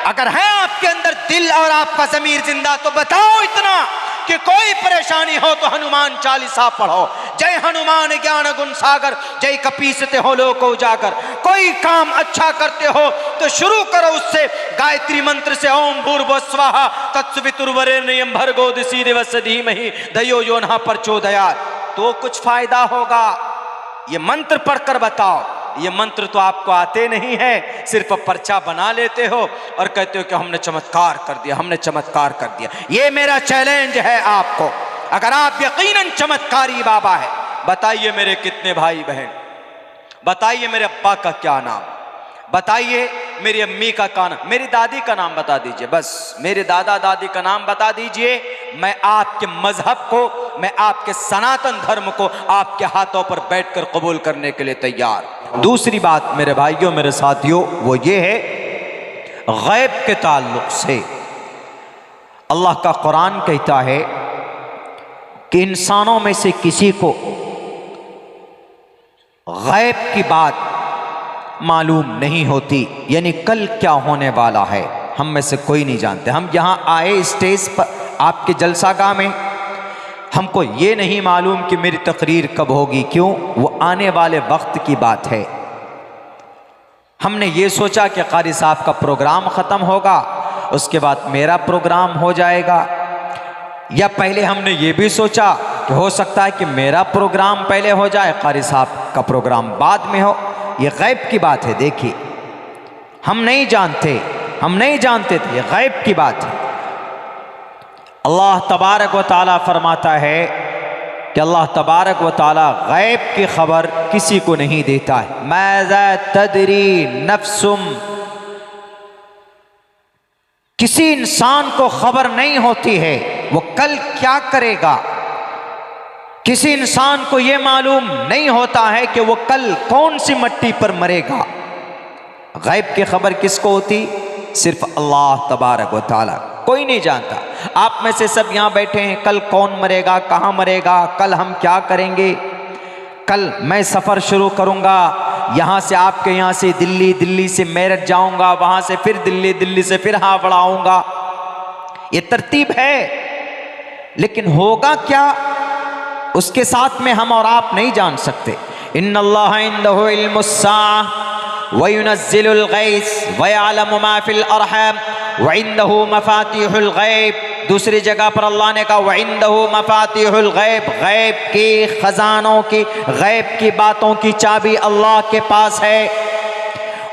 अगर है आपके अंदर दिल और आपका ज़मीर जिंदा तो बताओ इतना कि कोई परेशानी हो तो हनुमान चालीसा पढ़ो। जय हनुमान ज्ञान गुण सागर, जय कपीसते हो लोक उजागर। कोई काम अच्छा करते हो तो शुरू करो उससे गायत्री मंत्र से, ओम भूर्भुवः स्वाहा तत्सवितुर्वरेण्यं भर्गो दिवस्य धीमहि धियो यो नः प्रचोदयात्, तो कुछ फायदा होगा। ये मंत्र पढ़कर बताओ। ये मंत्र तो आपको आते नहीं है, सिर्फ पर्चा बना लेते हो और कहते हो कि हमने चमत्कार कर दिया, हमने चमत्कार कर दिया। ये मेरा चैलेंज है आपको। अगर आप यकीनन चमत्कारी बाबा है, बताइए मेरे कितने भाई बहन, बताइए मेरे अब्बा का क्या नाम, बताइए मेरी अम्मी का नाम, मेरी दादी का नाम बता दीजिए, बस मेरे दादा दादी का नाम बता दीजिए। मैं आपके मजहब को, मैं आपके सनातन धर्म को आपके हाथों पर बैठकर कबूल करने के लिए तैयार। दूसरी बात मेरे भाइयों, मेरे साथियों, वो ये है गैब के ताल्लुक से। अल्लाह का कुरान कहता है कि इंसानों में से किसी को गैब की बात मालूम नहीं होती, यानी कल क्या होने वाला है हम में से कोई नहीं जानते। हम यहाँ आए स्टेज पर आपके जलसागाह में, हमको ये नहीं मालूम कि मेरी तकरीर कब होगी, क्यों? वो आने वाले वक्त की बात है। हमने ये सोचा कि कारी साहब का प्रोग्राम ख़त्म होगा, उसके बाद मेरा प्रोग्राम हो जाएगा, या पहले हमने ये भी सोचा कि हो सकता है कि मेरा प्रोग्राम पहले हो जाए, कारी साहब का प्रोग्राम बाद में हो। ये गैब की बात है। देखिए, हम नहीं जानते, हम नहीं जानते थे, ये गैब की बात है। अल्लाह तबारक व ताला फरमाता है कि अल्लाह तबारक व ताला गैब की खबर किसी को नहीं देता है। माज़ा तदरी नफ्सुम, किसी इंसान को खबर नहीं होती है वो कल क्या करेगा। किसी इंसान को यह मालूम नहीं होता है कि वो कल कौन सी मिट्टी पर मरेगा। गैब की खबर किसको होती? सिर्फ अल्लाह तबारक व ताला, कोई नहीं जानता। आप में से सब यहाँ बैठे हैं, कल कौन मरेगा, कहाँ मरेगा, कल हम क्या करेंगे। कल मैं सफ़र शुरू करूँगा, यहाँ से आपके यहाँ से दिल्ली, दिल्ली से मेरठ जाऊँगा, वहाँ से फिर दिल्ली, दिल्ली से फिर हावड़ा आऊँगा। ये तरतीब है, लेकिन होगा क्या उसके साथ में हम और आप नहीं जान सकते। इन्नल्लाह इंदहु इल्मुस्साअह व युनज़्ज़िलुल गैस व यअलमु मा फिल अरहम व इंदहु मफातिहुल गैब। दूसरी जगह पर अल्लाह ने कहा व इंदहु मफातिहुल गैब, गैब के खजानों की, गैब की बातों की चाबी अल्लाह के पास है।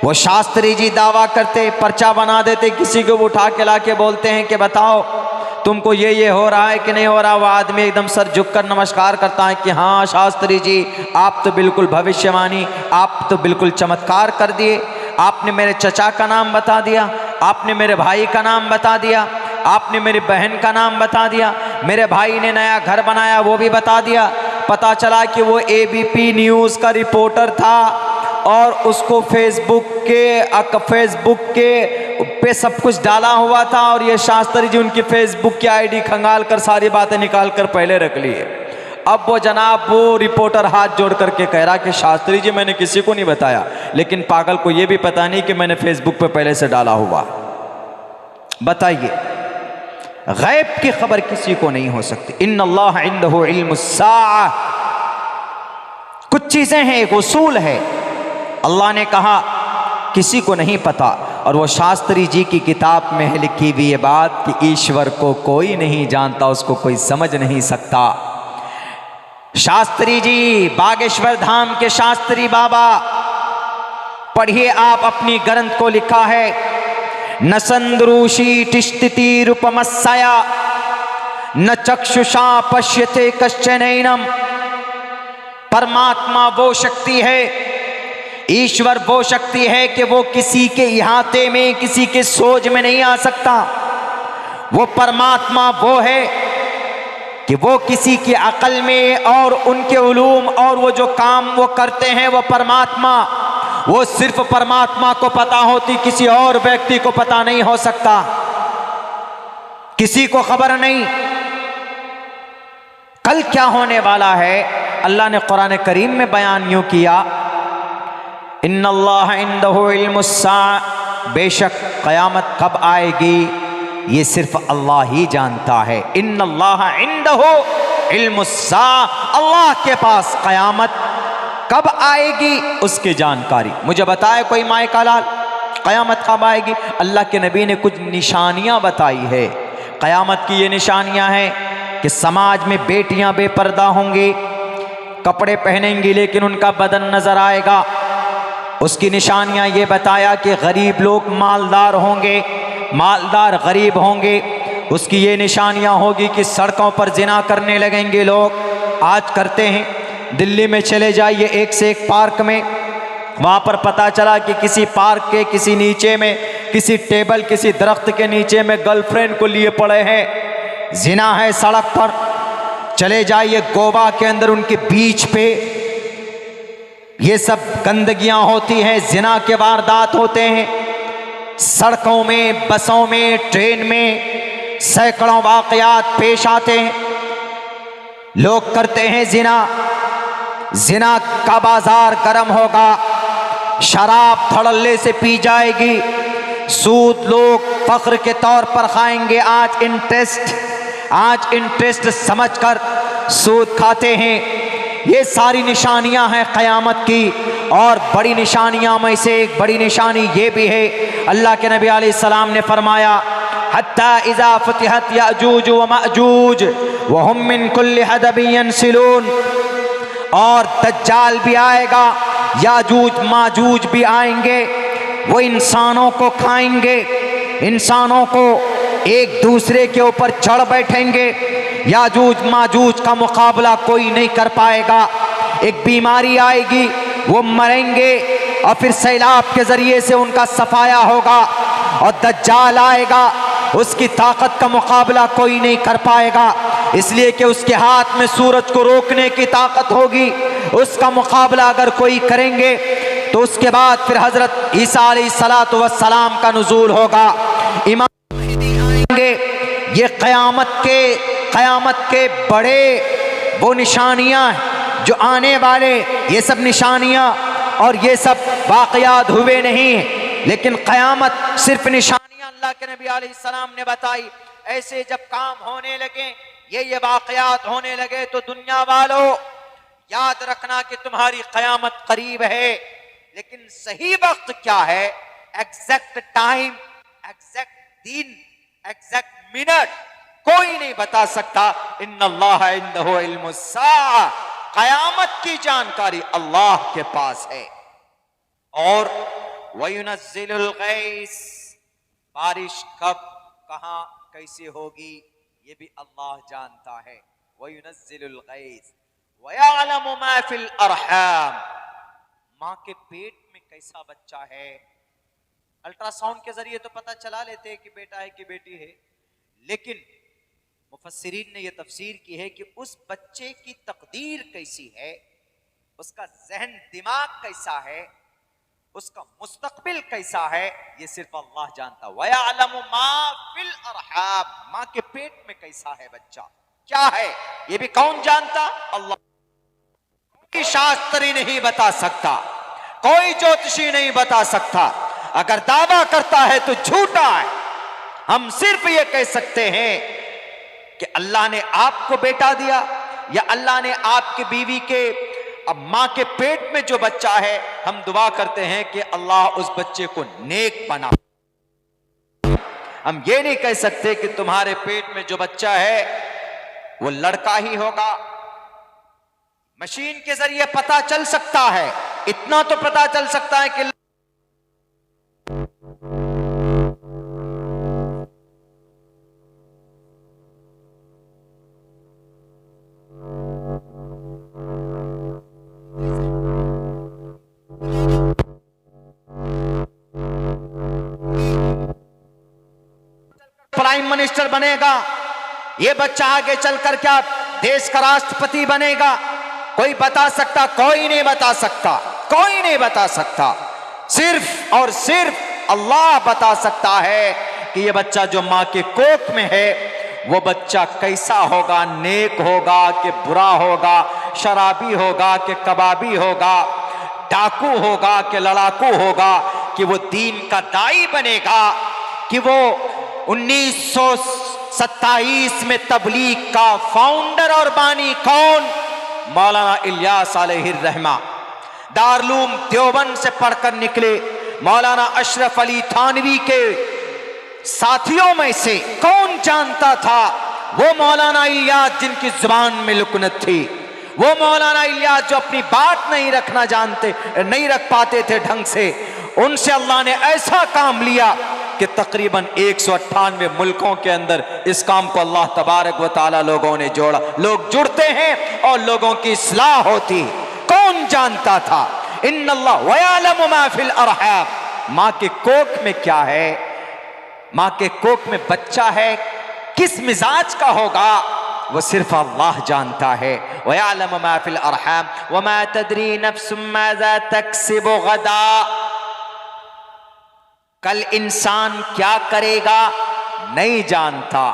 वो शास्त्री जी दावा करते, पर्चा बना देते, किसी को उठा के ला के बोलते हैं कि बताओ तुमको ये हो रहा है कि नहीं हो रहा। वो आदमी एकदम सर झुककर नमस्कार करता है कि हाँ शास्त्री जी, आप तो बिल्कुल भविष्यवाणी, आप तो बिल्कुल चमत्कार कर दिए। आपने मेरे चचा का नाम बता दिया, आपने मेरे भाई का नाम बता दिया, आपने मेरी बहन का नाम बता दिया, मेरे भाई ने नया घर बनाया वो भी बता दिया। पता चला कि वो ABP न्यूज़ का रिपोर्टर था और उसको फेसबुक के पे सब कुछ डाला हुआ था, और ये शास्त्री जी उनकी फेसबुक की ID खंगाल कर सारी बातें निकाल कर पहले रख लिए। अब वो जनाब, वो रिपोर्टर हाथ जोड़ करके कह रहा कि शास्त्री जी मैंने किसी को नहीं बताया, लेकिन पागल को ये भी पता नहीं कि मैंने फेसबुक पे पहले से डाला हुआ। बताइए, गैब की खबर किसी को नहीं हो सकती। इन्नल्लाह इंदहु इल्मुस्साअह, कुछ चीजें हैं, एक उसूल है। अल्लाह ने कहा किसी को नहीं पता, और वो शास्त्री जी की किताब में है लिखी हुई ये बात कि ईश्वर को कोई नहीं जानता, उसको कोई समझ नहीं सकता। शास्त्री जी, बागेश्वर धाम के शास्त्री बाबा, पढ़िए आप अपनी ग्रंथ को, लिखा है न संद्रूषी तिष्ठति रूपमस्या न चक्षुषा पश्यते कश्चनैनम। परमात्मा वो शक्ति है, ईश्वर वो शक्ति है कि वो किसी के इहाते में, किसी के सोच में नहीं आ सकता। वो परमात्मा वो है कि वो किसी की अकल में और उनके उलूम और वो जो काम वो करते हैं, वो परमात्मा, वो सिर्फ परमात्मा को पता होती, किसी और व्यक्ति को पता नहीं हो सकता, किसी को खबर नहीं। कल क्या होने वाला है अल्लाह ने कुरान करीम में बयान यूं किया, इन्नल्लाह इंदहु इल्मुस्साअ, बेशक क़यामत कब आएगी ये सिर्फ अल्लाह ही जानता है। इन्नल्लाह इंदहु इल्मुस्सा, अल्लाह के पास क़यामत कब आएगी उसकी जानकारी। मुझे बताए कोई माए का लाल क़यामत कब आएगी? अल्लाह के नबी ने कुछ निशानियां बताई है। क़यामत की ये निशानियां हैं कि समाज में बेटियां बेपर्दा होंगी, कपड़े पहनेंगी लेकिन उनका बदन नजर आएगा। उसकी निशानियां ये बताया कि गरीब लोग मालदार होंगे, मालदार गरीब होंगे। उसकी ये निशानियां होगी कि सड़कों पर जिना करने लगेंगे लोग, आज करते हैं। दिल्ली में चले जाइए एक से एक पार्क में, वहाँ पर पता चला कि किसी पार्क के किसी नीचे में, किसी टेबल, किसी दरख्त के नीचे में गर्लफ्रेंड को लिए पड़े हैं, जिना है सड़क पर। चले जाइए गोवा के अंदर उनके बीच पे ये सब गंदगियां होती हैं, जिना के वारदात होते हैं। सड़कों में, बसों में, ट्रेन में सैकड़ों वाकयात पेश आते हैं। लोग करते हैं जिना, जिना का बाजार गर्म होगा, शराब धड़ल्ले से पी जाएगी, सूद लोग फख्र के तौर पर खाएंगे। आज इंटरेस्ट समझकर सूद खाते हैं। ये सारी निशानियां हैं क़यामत की। और बड़ी निशानियां में से एक बड़ी निशानी ये भी है, अल्लाह के नबी अलैहिस्सलाम ने फरमाया हत्ता इज़ा फुतिहत याजूज व माजूज व हुम मिन कुल्लि हदबिन यंसिलून, और दज्जाल भी आएगा, याजूज माजूज भी आएंगे। वो इंसानों को खाएंगे, इंसानों को एक दूसरे के ऊपर चढ़ बैठेंगे। याजूज माजूज का मुकाबला कोई नहीं कर पाएगा। एक बीमारी आएगी, वो मरेंगे और फिर सैलाब के जरिए से उनका सफाया होगा। और दज्जाल आएगा, उसकी ताकत का मुकाबला कोई नहीं कर पाएगा, इसलिए कि उसके हाथ में सूरज को रोकने की ताकत होगी। उसका मुकाबला अगर कोई करेंगे तो उसके बाद फिर हजरत ईसा अलैहिस्सलातु वस्सलाम का नुज़ूल होगा, इमाम आएंगे। ये क़यामत के बड़े वो निशानियां हैं जो आने वाले, ये सब निशानियां और ये सब वाक़यात हुए नहीं, लेकिन क़यामत सिर्फ निशानियां अल्लाह के नबी अलैहिस्सलाम ने बताई। ऐसे जब काम होने लगे, ये वाक़यात होने लगे, तो दुनिया वालों याद रखना कि तुम्हारी क़यामत करीब है। लेकिन सही वक्त क्या है, एग्जैक्ट टाइम, एग्जैक्ट दिन, एग्जैक्ट मिनट कोई नहीं बता सकता। इन्नल्लाह इंदहु इल्मुस्सा, क़यामत की जानकारी अल्लाह के पास है। और वयुनज़्ज़िलुल गैस, बारिश कब, कहां, कैसे होगी ये भी अल्लाह जानता है। वयुनज़्ज़िलुल गैस वयअलमु मा फिल अरहाम, माँ के पेट में कैसा बच्चा है, अल्ट्रासाउंड के जरिए तो पता चला लेते हैं कि बेटा है कि बेटी है, लेकिन मुफस्सिरीन ने यह तफसीर की है कि उस बच्चे की तकदीर कैसी है, उसका जहन दिमाग कैसा है, उसका मुस्तकबिल कैसा है, ये सिर्फ अल्लाह जानता। वयअलमु मा फिल अरहाम, माँ के पेट में कैसा है बच्चा, क्या है, ये भी कौन जानता? अल्लाह। कोई शास्त्री नहीं बता सकता, कोई ज्योतिषी नहीं बता सकता। अगर दावा करता है तो झूठा है। हम सिर्फ ये कह सकते हैं कि अल्लाह ने आपको बेटा दिया, या अल्लाह ने आपकी बीवी के, अब मां के पेट में जो बच्चा है, हम दुआ करते हैं कि अल्लाह उस बच्चे को नेक बना। हम ये नहीं कह सकते कि तुम्हारे पेट में जो बच्चा है वो लड़का ही होगा। मशीन के जरिए पता चल सकता है, इतना तो पता चल सकता है कि प्राइम मिनिस्टर बनेगा, ये बच्चा आगे चलकर क्या देश का राष्ट्रपति बनेगा, कोई बता सकता? कोई नहीं बता सकता, कोई नहीं बता सकता। सिर्फ और सिर्फ अल्लाह बता सकता है कि ये बच्चा जो माँ के कोख में है वो बच्चा कैसा होगा, नेक होगा कि बुरा होगा, शराबी होगा कि कबाबी होगा, डाकू होगा कि लड़ाकू होगा, कि वो दीन का दाई बनेगा कि वो 1927 में तबलीग का फाउंडर और बानी कौन? मौलाना इलियास अलैहिर्रहमा। दारुल देवबंद से पढ़कर निकले मौलाना अशरफ अली थानवी के साथियों में से कौन जानता था वो मौलाना इलियास जिनकी जुबान में लुकनत थी, वो मौलाना इलियास जो अपनी बात नहीं रख पाते थे ढंग से, उनसे अल्लाह ने ऐसा काम लिया कि तकरीबन 198 मुल्कों के अंदर इस काम को अल्लाह तबारक व ताला लोगों ने जोड़ा। लोग जुड़ते हैं और लोगों की इस्लाह होती। कौन जानता था? इन्नल्लाह व यअलमु मा फिल अरहाम। माँ के कोख में क्या है, माँ के कोख में बच्चा है, किस मिजाज का होगा, वो सिर्फ अल्लाह जानता है। व यअलमु मा फिल अरहाम व मा तदरी नफ्सुम माज़ा तक्सिबु गदा। कल इंसान क्या करेगा नहीं जानता,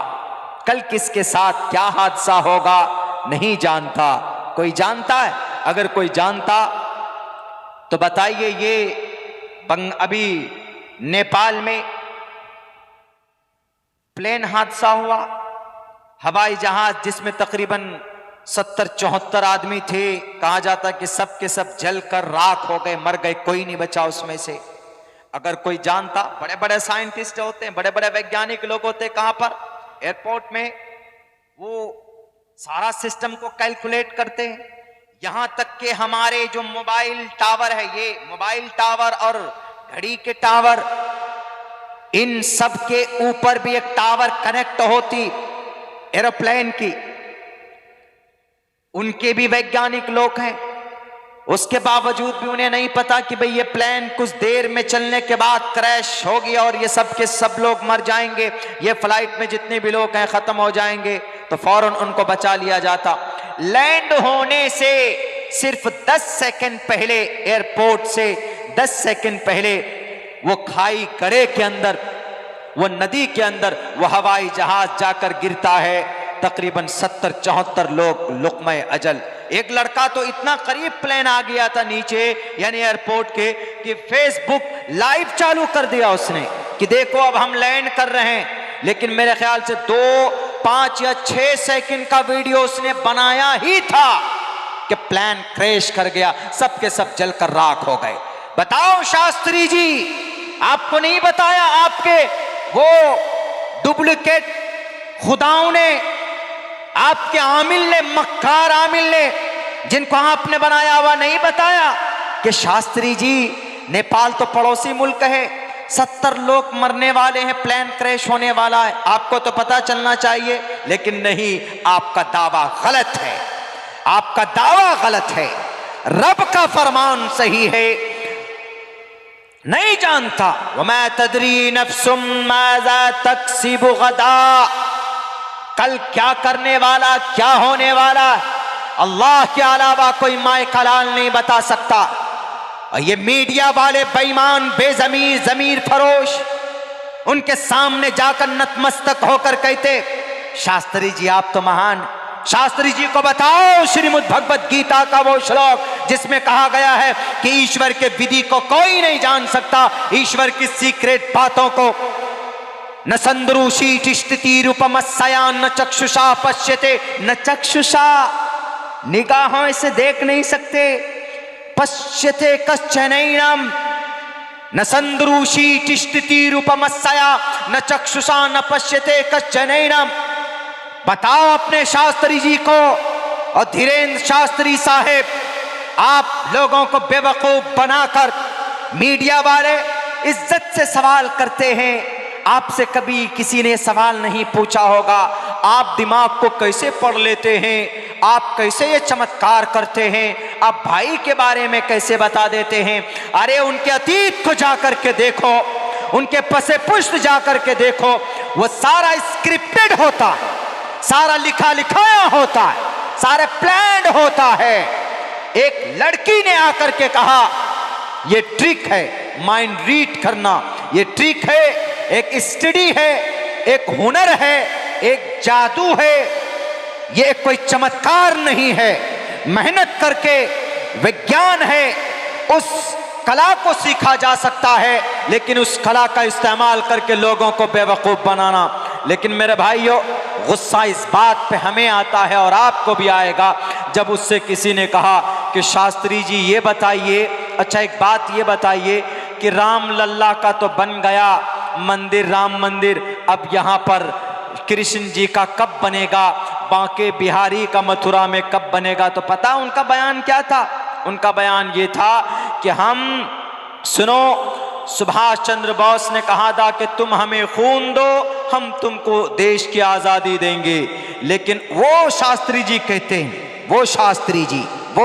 कल किसके साथ क्या हादसा होगा नहीं जानता। कोई जानता है? अगर कोई जानता तो बताइए। ये अभी नेपाल में प्लेन हादसा हुआ, हवाई जहाज जिसमें तकरीबन 70-74 आदमी थे, कहा जाता कि सब के सब जलकर राख हो गए, मर गए, कोई नहीं बचा उसमें से। अगर कोई जानता, बड़े बड़े साइंटिस्ट होते हैं, बड़े बड़े वैज्ञानिक लोग होते हैं, कहां पर? एयरपोर्ट में। वो सारा सिस्टम को कैलकुलेट करते हैं। यहां तक कि हमारे जो मोबाइल टावर है, ये मोबाइल टावर और घड़ी के टावर, इन सब के ऊपर भी एक टावर कनेक्ट होती एरोप्लेन की, उनके भी वैज्ञानिक लोग हैं। उसके बावजूद भी उन्हें नहीं पता कि भाई ये प्लेन कुछ देर में चलने के बाद क्रैश होगी और ये सब के सब लोग मर जाएंगे, ये फ्लाइट में जितने भी लोग हैं खत्म हो जाएंगे। तो फौरन उनको बचा लिया जाता। लैंड होने से सिर्फ 10 सेकंड पहले, एयरपोर्ट से 10 सेकंड पहले वो खाई गड़े के अंदर, वो नदी के अंदर वो हवाई जहाज जाकर गिरता है। तकरीबन 70-74 लोग लुक़्मा अजल। एक लड़का तो इतना करीब प्लेन आ गया था नीचे, यानी एयरपोर्ट के, कि फेसबुक लाइव चालू कर दिया उसने कि देखो अब हम लैंड कर रहे हैं। लेकिन मेरे ख्याल से 2, 5 या 6 सेकंड का वीडियो उसने बनाया ही था कि प्लेन क्रैश कर गया, सब के सब जलकर राख हो गए। बताओ शास्त्री जी, आपको नहीं बताया? आपके वो डुप्लीकेट खुदाओं ने, आपके आमिल ने, मक्कार आमिल ने, जिनको आपने बनाया हुआ, नहीं बताया कि शास्त्री जी नेपाल तो पड़ोसी मुल्क है, 70 लोग मरने वाले हैं, प्लेन क्रैश होने वाला है, आपको तो पता चलना चाहिए। लेकिन नहीं, आपका दावा गलत है, आपका दावा गलत है। रब का फरमान सही है। नहीं जानता। वमा तदरी नफ्सुम माज़ा तक्सिबु गदा। कल क्या करने वाला, क्या होने वाला, अल्लाह के अलावा कोई माए कलाल नहीं बता सकता। और ये मीडिया वाले बेईमान, बेजमीर, जमीर फरोश, उनके सामने जाकर नतमस्तक होकर कहते, शास्त्री जी आप तो महान। शास्त्री जी को बताओ श्रीमद् भगवत गीता का वो श्लोक जिसमें कहा गया है कि ईश्वर के विधि को कोई नहीं जान सकता, ईश्वर की सीक्रेट बातों को। न संद्रूषी तिष्ठति रूपमस्या न चक्षुषा पश्यते। न चक्षुषा, निगाहों से देख नहीं सकते। पश्यते कश्चनैनम। न संद्रूषी तिष्ठति रूपमस्या न चक्षुषा न पश्यते कश्चनैनम। बताओ अपने शास्त्री जी को। और धीरेन्द्र शास्त्री साहेब, आप लोगों को बेवकूफ बनाकर मीडिया वाले इज्जत से सवाल करते हैं। आपसे कभी किसी ने सवाल नहीं पूछा होगा, आप दिमाग को कैसे पढ़ लेते हैं, आप कैसे ये चमत्कार करते हैं, आप भाई के बारे में कैसे बता देते हैं। अरे उनके अतीत को जाकर के देखो, उनके पसे पुष्ट जाकर के देखो, वो सारा स्क्रिप्टेड होता है, सारा लिखा लिखाया होता है, सारे प्लान्ड होता है। एक लड़की ने आकर के कहा ये ट्रिक है, माइंड रीड करना, ये ट्रिक है, एक स्टडी है, एक हुनर है, एक जादू है, ये कोई चमत्कार नहीं है। मेहनत करके विज्ञान है, उस कला को सीखा जा सकता है। लेकिन उस कला का इस्तेमाल करके लोगों को बेवकूफ़ बनाना। लेकिन मेरे भाइयों, गुस्सा इस बात पे हमें आता है और आपको भी आएगा जब उससे किसी ने कहा कि शास्त्री जी ये बताइए, अच्छा एक बात ये बताइए कि राम लल्ला का तो बन गया मंदिर, राम मंदिर, अब यहाँ पर कृष्ण जी का कब बनेगा, बांके बिहारी का मथुरा में कब बनेगा? तो पता उनका बयान क्या था? उनका बयान ये था कि हम, सुनो, सुभाष चंद्र बोस ने कहा था कि तुम हमें खून दो, हम तुमको देश की आज़ादी देंगे। लेकिन वो शास्त्री जी कहते हैं, वो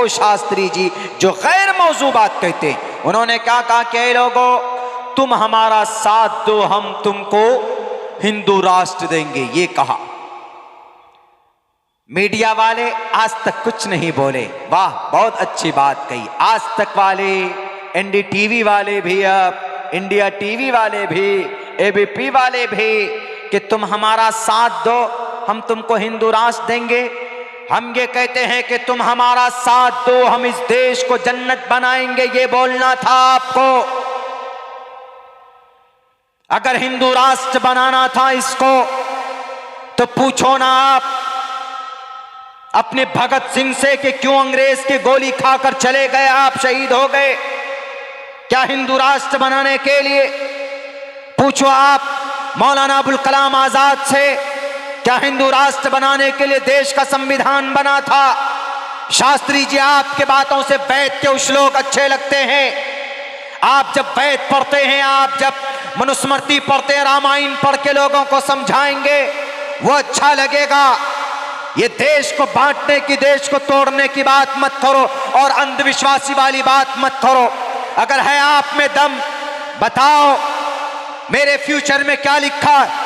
शास्त्री जी जो गैर मौजू बात कहते हैं, उन्होंने क्या कहा कि लोगों, तुम हमारा साथ दो, हम तुमको हिंदू राष्ट्र देंगे, ये कहा। मीडिया वाले आज तक कुछ नहीं बोले। वाह, बहुत अच्छी बात कही। आज तक वाले, एनडीटीवी वाले भी, अब इंडिया टीवी वाले भी, एबीपी वाले भी, कि तुम हमारा साथ दो, हम तुमको हिंदू राष्ट्र देंगे। हम ये कहते हैं कि तुम हमारा साथ दो, हम इस देश को जन्नत बनाएंगे, ये बोलना था आपको। अगर हिंदू राष्ट्र बनाना था इसको, तो पूछो ना आप अपने भगत सिंह से कि क्यों अंग्रेज की गोली खाकर चले गए, आप शहीद हो गए क्या हिंदू राष्ट्र बनाने के लिए? पूछो आप मौलाना अबुल कलाम आजाद से, क्या हिंदू राष्ट्र बनाने के लिए देश का संविधान बना था? शास्त्री जी, आपके बातों से वैद के श्लोक अच्छे लगते हैं। आप जब वैद पढ़ते हैं, आप जब मनुस्मृति पढ़ते हैं, रामायण पढ़ के लोगों को समझाएंगे, वो अच्छा लगेगा। ये देश को बांटने की, देश को तोड़ने की बात मत करो और अंधविश्वासी वाली बात मत करो। अगर है आप में दम, बताओ मेरे फ्यूचर में क्या लिखा है।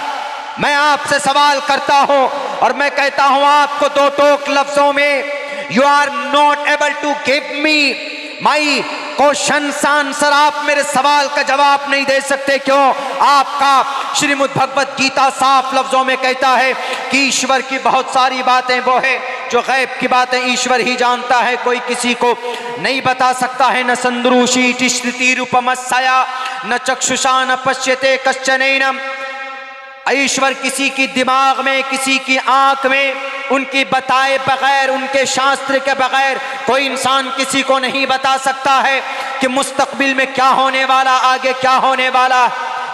मैं आपसे सवाल करता हूं और मैं कहता हूं आपको दो टोक लफ्जों में, you are not able to give me my question answer. आप मेरे सवाल का जवाब नहीं दे सकते। क्यों? आपका श्रीमद् भगवत गीता साफ लफ्जों में कहता है कि ईश्वर की बहुत सारी बातें वो है जो गैब की बातें ईश्वर ही जानता है, कोई किसी को नहीं बता सकता है। न संदृशी तिष्ठति रूपमस्या न चक्षुषा न पश्यते कश्चनैनम। ईश्वर किसी की दिमाग में, किसी की आंख में, उनकी बताए बगैर, उनके शास्त्र के बगैर कोई इंसान किसी को नहीं बता सकता है कि मुस्तकबिल में क्या होने वाला, आगे क्या होने वाला।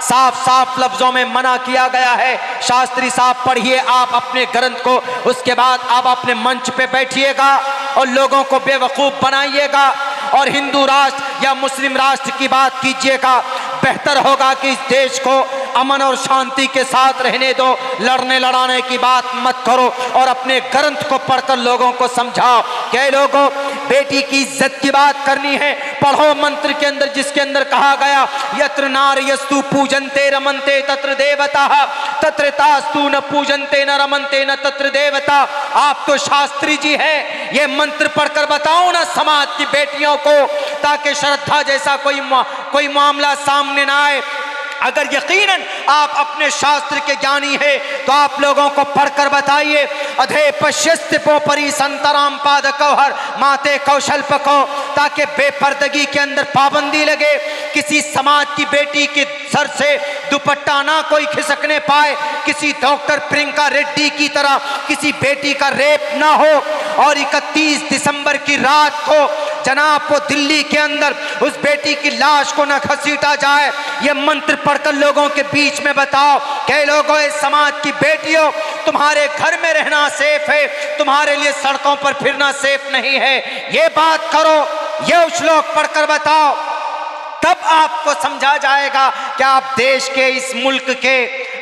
साफ साफ लफ्जों में मना किया गया है। शास्त्री साहब पढ़िए आप अपने ग्रंथ को, उसके बाद आप अपने मंच पे बैठिएगा और लोगों को बेवकूफ़ बनाइएगा और हिंदू राष्ट्र या मुस्लिम राष्ट्र की बात कीजिएगा। बेहतर होगा कि इस देश को अमन और शांति के साथ रहने दो, लड़ने लड़ाने की बात मत करो और अपने ग्रंथ को पढ़कर लोगों को समझाओ। क्या लोगों, बेटी की इज्जत की बात करनी है, पढ़ो मंत्र के अंदर, जिसके अंदर कहा गया यत्र नार्यस्तु पूजन्ते रमन्ते तत्र देवता तत्र तास्तु न पूजन्ते न रमन्ते न तत्र देवता। आप तो शास्त्री जी हैं, ये मंत्र पढ़कर बताओ ना समाज की बेटियों को, ताकि श्रद्धा जैसा कोई मामला सामने ना आए। अगर यकीनन आप अपने शास्त्र के ज्ञानी है तो आप लोगों को पढ़कर बताइए। अधे पश्यस्तिपो परी संतराम पाद कौहर माते कौशल पको, ताकि बेपर्दगी के अंदर पाबंदी लगे, किसी समाज की बेटी के सर से दुपट्टा ना कोई खिसकने पाए, किसी डॉक्टर प्रियंका रेड्डी की तरह किसी बेटी का रेप ना हो, और 31 दिसंबर की रात को जनाब को दिल्ली के अंदर उस बेटी की लाश को न घसीटा जाए। ये मंत्र पढ़कर लोगों के बीच में बताओ। कई लोगों, इस समाज की बेटियों, तुम्हारे घर में रहना सेफ है, तुम्हारे लिए सड़कों पर फिरना सेफ नहीं है, ये बात करो, ये श्लोक पढ़कर बताओ। तब आपको समझा जाएगा कि आप देश के, इस मुल्क के,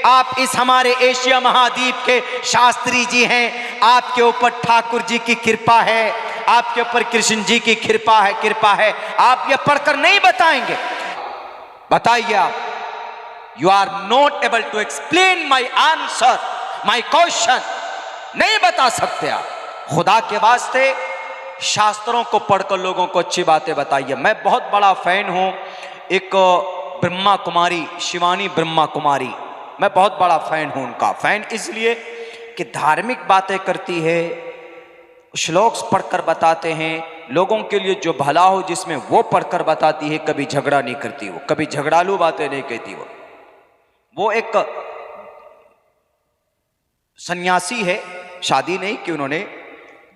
आप इस हमारे एशिया महाद्वीप के शास्त्री जी हैं। आपके ऊपर ठाकुर जी की कृपा है, आपके ऊपर कृष्ण जी की कृपा है। आप ये पढ़कर नहीं बताएंगे। बताइए आप, you are not able to explain my answer, my question, नहीं बता सकते आप। खुदा के वास्ते शास्त्रों को पढ़कर लोगों को अच्छी बातें बताइए। मैं बहुत बड़ा फैन हूं एक ब्रह्मा कुमारी, शिवानी ब्रह्मा कुमारी, मैं बहुत बड़ा फैन हूं उनका। फैन इसलिए कि धार्मिक बातें करती है, श्लोक पढ़कर बताते हैं, लोगों के लिए जो भला हो जिसमें वो पढ़कर बताती है, कभी झगड़ा नहीं करती, वो कभी झगड़ालू बातें नहीं कहती। वो एक सन्यासी है, शादी नहीं कि उन्होंने,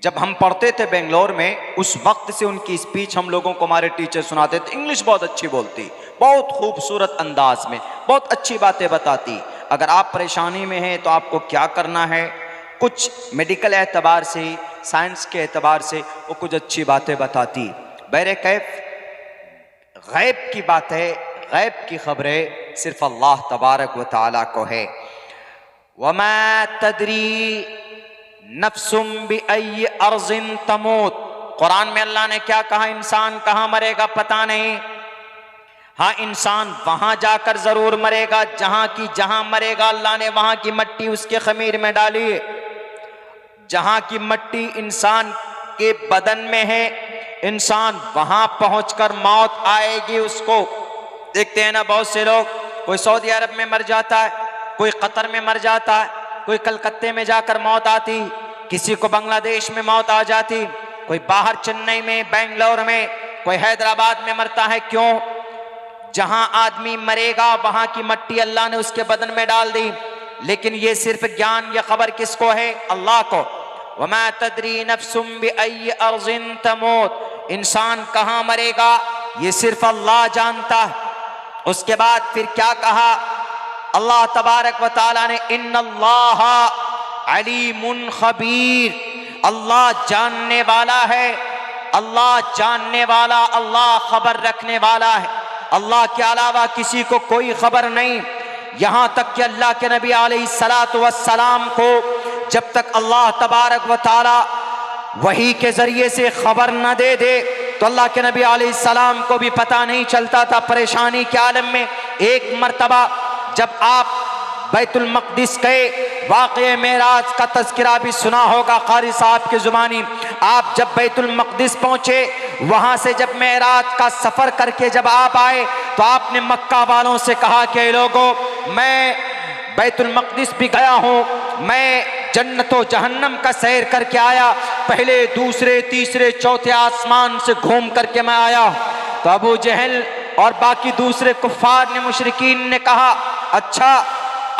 जब हम पढ़ते थे बेंगलोर में उस वक्त से उनकी स्पीच हम लोगों को हमारे टीचर सुनाते थे। इंग्लिश बहुत अच्छी बोलती, बहुत खूबसूरत अंदाज में बहुत अच्छी बातें बताती। अगर आप परेशानी में हैं तो आपको क्या करना है, कुछ मेडिकल एतबार से, साइंस के एतबार से वो कुछ अच्छी बातें बताती। बहरे कैफ गैब की बात है, गैब की खबरें सिर्फ अल्लाह तबारक व तआला को है। वमा तदरी नफ्सुम बिअय्यि अर्ज़िन तमूत, कुरान में अल्लाह ने क्या कहा, इंसान कहाँ मरेगा पता नहीं। हाँ, इंसान वहां जाकर जरूर मरेगा जहां मरेगा अल्लाह ने वहां की मट्टी उसके खमीर में डाली है। जहां की मट्टी इंसान के बदन में है, इंसान वहां पहुंचकर मौत आएगी उसको। देखते हैं ना बहुत से लोग, कोई सऊदी अरब में मर जाता है, कोई कतर में मर जाता है, कोई कलकत्ते में जाकर मौत आती, किसी को बांग्लादेश में मौत आ जाती, कोई बाहर चेन्नई में, बेंगलोर में, कोई हैदराबाद में मरता है। क्यों? जहां आदमी मरेगा वहां की मट्टी अल्लाह ने उसके बदन में डाल दी। लेकिन ये सिर्फ ज्ञान या खबर किसको है? अल्लाह को। वमा तदरी नफ्सुम बिअय्यि अर्ज़िन तमूत, इंसान कहां मरेगा ये सिर्फ अल्लाह जानता है। उसके बाद फिर क्या कहा अल्लाह तबारक व तआला ने, इन्नल्लाह अलीमुन खबीर, अल्लाह जानने वाला है, अल्लाह जानने वाला, अल्लाह खबर रखने वाला है। अल्लाह के अलावा किसी को कोई खबर नहीं। यहां तक कि अल्लाह के नबी अलैहिस्सलातु वस्सलाम को जब तक अल्लाह तबारक व तआला वही के जरिए से खबर न दे दे तो अल्लाह के नबी अलैहिस्सलाम को भी पता नहीं चलता था परेशानी के आलम में। एक मर्तबा जब आप बैतुल मक़दिस गए, वाक़े मेराज का तज़किरा भी सुना होगा क़ारी साहब की ज़ुबानी। आप जब बैतुल मक़दिस पहुँचे, वहाँ से जब मेराज का सफ़र करके जब आप आए तो आपने मक्का वालों से कहा कि लोगों, मैं बैतुल मक़दिस भी गया हूँ, मैं जन्नत व जहन्नम का सैर करके आया, पहले दूसरे तीसरे चौथे आसमान से घूम करके मैं आया। तो अबू जहल और बाकी दूसरे कुफ़ार ने, मुशरिकीन ने कहा, अच्छा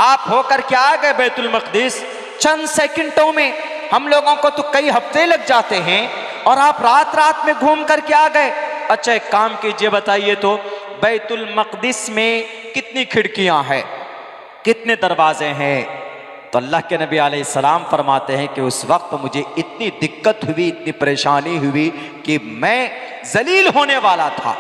आप होकर क्या आ गए बैतुल मक़दिस? चंद सेकंडों में, हम लोगों को तो कई हफ्ते लग जाते हैं और आप रात रात में घूम कर क्या आ गए? अच्छा एक काम कीजिए, बताइए तो बैतुल मक़दिस में कितनी खिड़कियां हैं, कितने दरवाजे हैं? तो अल्लाह के नबी अलैहिस्सलाम फरमाते हैं कि उस वक्त मुझे इतनी दिक्कत हुई, इतनी परेशानी हुई कि मैं जलील होने वाला था,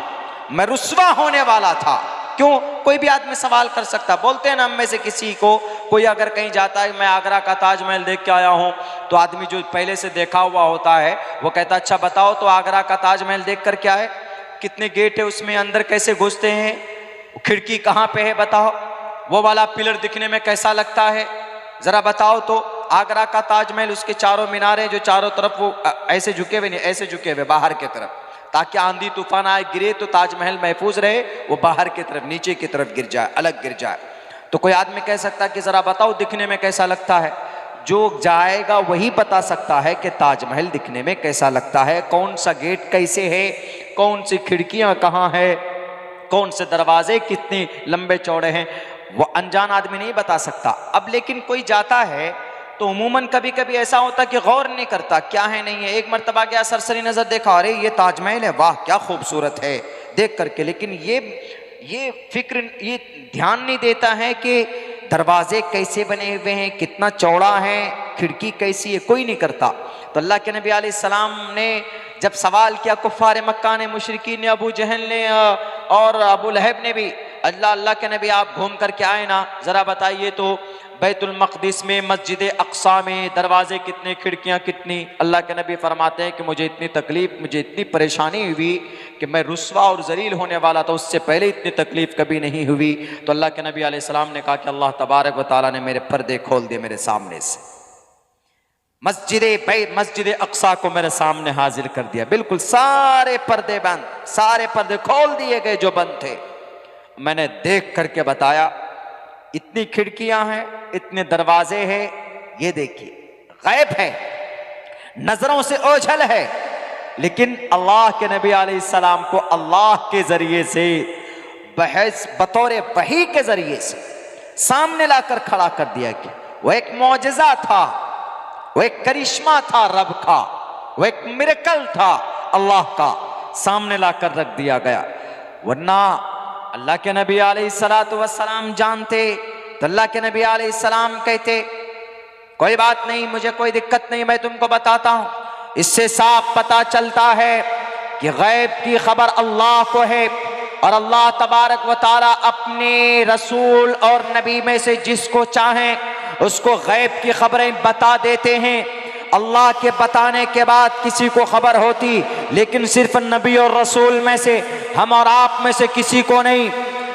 मैं रुस्वा होने वाला था। क्यों? कोई भी आदमी सवाल कर सकता। बोलते हैं ना, हम में से किसी को कोई अगर कहीं जाता है, मैं आगरा का ताजमहल देख के आया हूँ, तो आदमी जो पहले से देखा हुआ होता है वो कहता, अच्छा बताओ तो आगरा का ताजमहल देख कर क्या है, कितने गेट है उसमें, अंदर कैसे घुसते हैं, खिड़की कहाँ पे है बताओ, वो वाला पिलर दिखने में कैसा लगता है, जरा बताओ तो। आगरा का ताजमहल, उसके चारों मीनारे जो चारों तरफ वो ऐसे झुके हुए नहीं, ऐसे झुके हुए बाहर की तरफ, ताकि आंधी तूफान आए गिरे तो ताजमहल महफूज रहे, वो बाहर की तरफ नीचे की तरफ गिर जाए, अलग गिर जाए। तो कोई आदमी कह सकता है कि जरा बताओ दिखने में कैसा लगता है? जो जाएगा वही बता सकता है कि ताजमहल दिखने में कैसा लगता है, कौन सा गेट कैसे है, कौन सी खिड़कियां कहाँ है, कौन से दरवाजे कितने लंबे चौड़े हैं, वो अनजान आदमी नहीं बता सकता। अब लेकिन कोई जाता है तो उमूमन कभी कभी ऐसा होता कि गौर नहीं करता क्या है नहीं है। एक मर्तबा गया, सरसरी नजर देखा, अरे ये ताजमहल है, वाह क्या खूबसूरत है देख करके, लेकिन ये फिक्र, ये ध्यान नहीं देता है कि दरवाजे कैसे बने हुए हैं, कितना चौड़ा है, खिड़की कैसी है, कोई नहीं करता। तो अल्लाह के नबी अलैहिस्सलाम ने जब सवाल किया, कुफ़ार मक्का ने, मुशरिकीन ने, अबू जहल ने और अबू लहब ने भी, अल्लाह के नबी आप घूम करके आए ना, ज़रा बताइए तो बैतुल मक़दिस में, मस्जिद अक़सा में दरवाजे कितने, खिड़कियां कितनी? अल्लाह के नबी फरमाते हैं कि मुझे इतनी तकलीफ़, मुझे इतनी परेशानी हुई कि मैं रुस्वा और जलील होने वाला था, उससे पहले इतनी तकलीफ़ कभी नहीं हुई। तो अल्लाह के नबी अलैहिस्सलाम ने कहा कि अल्लाह तबारक व तआला ने मेरे पर्दे खोल दिए मेरे सामने से, मस्जिद अक़सा को मेरे सामने हाजिर कर दिया, बिल्कुल सारे पर्दे बंद, सारे पर्दे खोल दिए गए जो बंद थे। मैंने देख करके बताया, इतनी खिड़कियां हैं, इतने दरवाजे हैं, ये देखिए गैब है, नजरों से ओझल है, लेकिन अल्लाह के नबी अलैहिस्सलाम को अल्लाह के जरिए से बहस बतौर वही के जरिए से सामने लाकर खड़ा कर दिया कि वह एक मौजज़ा था, वह एक करिश्मा था रब का, वह एक मिरेकल था अल्लाह का, सामने लाकर रख दिया गया। वरना अल्लाह के नबी अलैहिस्सलातु वस्सलाम जानते तो अल्लाह के नबी अलैहिस्सलाम कहते कोई बात नहीं, मुझे कोई दिक्कत नहीं, मैं तुमको बताता हूं। इससे साफ पता चलता है कि गैब की खबर अल्लाह को है और अल्लाह तबारक व तआला अपने रसूल और नबी में से जिसको चाहें उसको गैब की खबरें बता देते हैं। अल्लाह के बताने के बाद किसी को खबर होती, लेकिन सिर्फ नबी और रसूल में से, हम और आप में से किसी को नहीं।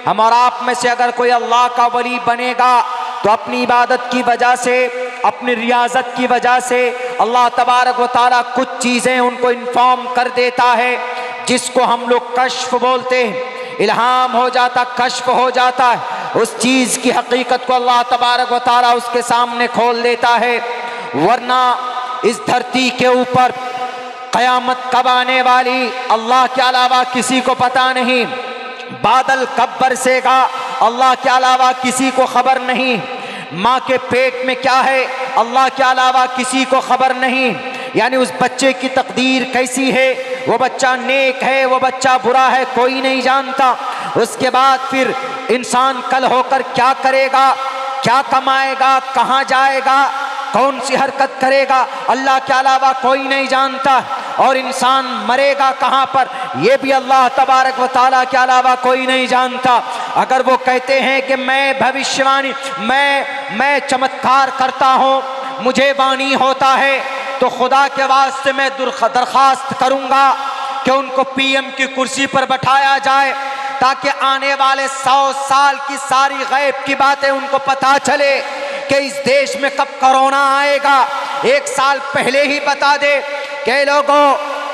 हम और आप में से अगर कोई अल्लाह का वली बनेगा तो अपनी इबादत की वजह से, अपनी रियाजत की वजह से अल्लाह तबारक व तआला कुछ चीज़ें उनको इन्फॉर्म कर देता है, जिसको हम लोग कश्फ बोलते हैं। इल्हाम हो जाता, कश्फ हो जाता है, उस चीज़ की हकीकत को अल्लाह तबारक व तआला उसके सामने खोल देता है। वरना इस धरती के ऊपर क़यामत कब आने वाली अल्लाह के अलावा किसी को पता नहीं। बादल कब बरसेगा अल्लाह के अलावा किसी को खबर नहीं। माँ के पेट में क्या है अल्लाह के अलावा किसी को खबर नहीं। यानी उस बच्चे की तकदीर कैसी है, वो बच्चा नेक है, वो बच्चा बुरा है, कोई नहीं जानता। उसके बाद फिर इंसान कल होकर क्या करेगा, क्या कमाएगा, कहाँ जाएगा, कौन सी हरकत करेगा, अल्लाह के अलावा कोई नहीं जानता। और इंसान मरेगा कहाँ पर, यह भी अल्लाह तबारक व तआला के अलावा कोई नहीं जानता। अगर वो कहते हैं कि मैं भविष्यवाणी, मैं चमत्कार करता हूँ, मुझे वाणी होता है, तो खुदा के वास्ते मैं दरखास्त करूँगा कि उनको पीएम की कुर्सी पर बैठाया जाए, ताकि आने वाले 100 साल की सारी गैब की बातें उनको पता चले कि इस देश में कब कोरोना आएगा। 1 साल पहले ही बता दे कि लोगों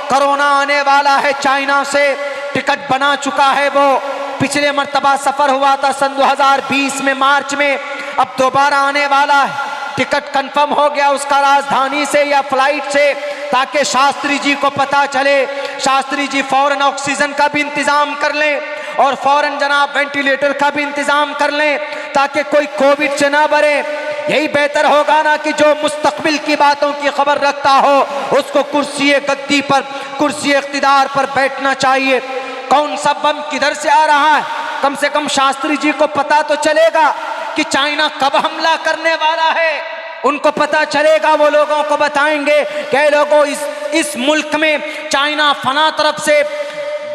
कोरोना आने वाला है, चाइना से टिकट बना चुका है। वो पिछले मर्तबा सफ़र हुआ था सन 2020 में मार्च में, अब दोबारा आने वाला है। टिकट कंफर्म हो गया उसका राजधानी से या फ्लाइट से, ताकि शास्त्री जी को पता चले। शास्त्री जी फौरन ऑक्सीजन का भी इंतज़ाम कर लें और फौरन जनाब वेंटिलेटर का भी इंतज़ाम कर लें, ताकि कोई कोविड से ना मरे। यही बेहतर होगा ना कि जो मुस्तकबिल की बातों की खबर रखता हो उसको कुर्सी गद्दी पर, कुर्सी इख्तिदार पर बैठना चाहिए। कौन सा बम किधर से आ रहा है, कम से कम शास्त्री जी को पता तो चलेगा कि चाइना कब हमला करने वाला है। उनको पता चलेगा, वो लोगों को बताएंगे कि लोगों इस मुल्क में चाइना फना तरफ से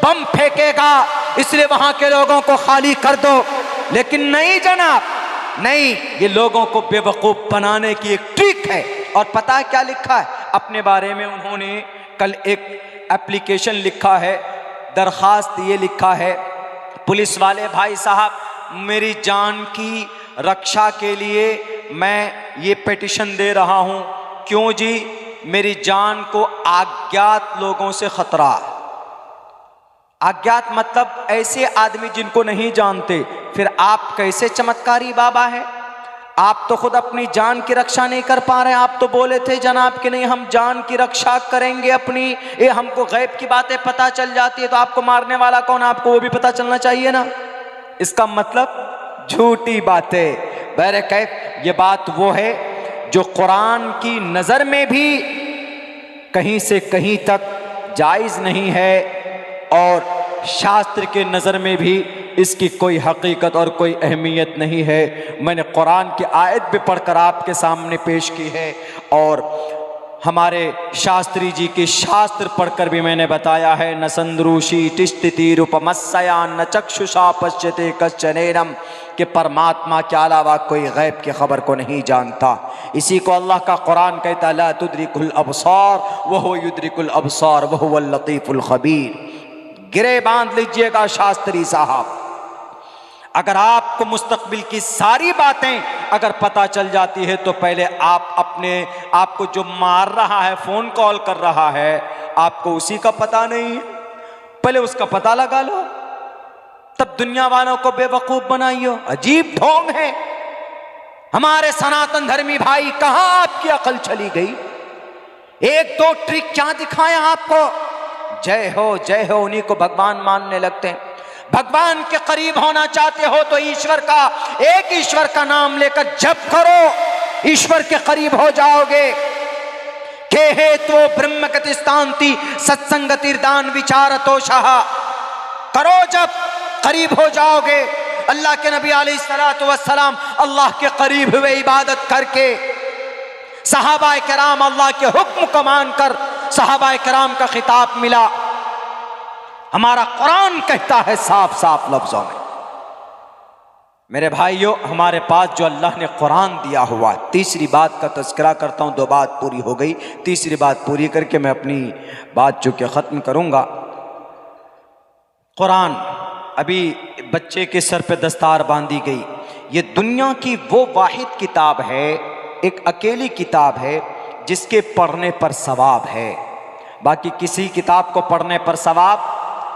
बम फेंकेगा, इसलिए वहां के लोगों को खाली कर दो। लेकिन नहीं जनाब, नहीं, ये लोगों को बेवकूफ़ बनाने की एक ट्रिक है। और पता है क्या लिखा है अपने बारे में उन्होंने? कल एक एप्लीकेशन लिखा है, दरखास्त ये लिखा है, पुलिस वाले भाई साहब, मेरी जान की रक्षा के लिए मैं ये पिटीशन दे रहा हूँ। क्यों जी? मेरी जान को अज्ञात लोगों से खतरा है। अज्ञात मतलब ऐसे आदमी जिनको नहीं जानते। फिर आप कैसे चमत्कारी बाबा हैं? आप तो खुद अपनी जान की रक्षा नहीं कर पा रहे। आप तो बोले थे जनाब कि नहीं, हम जान की रक्षा करेंगे अपनी, ये हमको गैब की बातें पता चल जाती है, तो आपको मारने वाला कौन, आपको वो भी पता चलना चाहिए ना। इसका मतलब झूठी बातें। बहरकैफ ये बात वो है जो कुरान की नज़र में भी कहीं से कहीं तक जायज़ नहीं है और शास्त्र के नज़र में भी इसकी कोई हकीकत और कोई अहमियत नहीं है। मैंने कुरान की आयत भी पढ़कर आपके सामने पेश की है और हमारे शास्त्री जी के शास्त्र पढ़कर भी मैंने बताया है। न संद्रूषी तिष्ठति रूपमस्या न चक्षुषा पश्यते कश्चनेनम, कि परमात्मा के अलावा कोई गैब की खबर को नहीं जानता। इसी को अल्लाह का कुरान कहता है, ला तुद्रिकुल अबसार वहुव युद्रिकुल अबसार वहुवल लतीफुल खबीर। गिरे बांध लीजिएगा शास्त्री साहब, अगर आपको मुस्तकबिल की सारी बातें अगर पता चल जाती है तो पहले आप अपने आपको जो मार रहा है, फोन कॉल कर रहा है, आपको उसी का पता नहीं है, पहले उसका पता लगा लो, तब दुनिया वालों को बेवकूफ बनाइयो। अजीब ढोंग है हमारे सनातन धर्मी भाई, कहां आपकी अकल चली गई? 1-2 ट्रिक क्या दिखाएं आपको जय हो उन्हीं को भगवान मानने लगते हैं। भगवान के करीब होना चाहते हो तो ईश्वर का, एक ईश्वर का नाम लेकर जप करो, ईश्वर के करीब हो जाओगे। के हेतु ब्रह्म गतिस्तांति सत्संगतिर्दान विचारतो शाह, करो जब करीब हो जाओगे। अल्लाह के नबी अलैहिस्सलातु वस्सलाम अल्लाह के करीब हुए इबादत करके। सहाबाए किराम अल्लाह के हुक्म को मानकर सहाबाए किराम का खिताब मिला। हमारा कुरान कहता है साफ साफ लफ्जों में, मेरे भाइयों, हमारे पास जो अल्लाह ने कुरान दिया हुआ। तीसरी बात का तज़किरा करता हूँ, 2 बात पूरी हो गई, तीसरी बात पूरी करके मैं अपनी बात जो कि ख़त्म करूँगा। कुरान, अभी बच्चे के सर पे दस्तार बांधी गई। ये दुनिया की वो वाहिद किताब है, एक अकेली किताब है जिसके पढ़ने पर सवाब है। बाकी किसी किताब को पढ़ने पर सवाब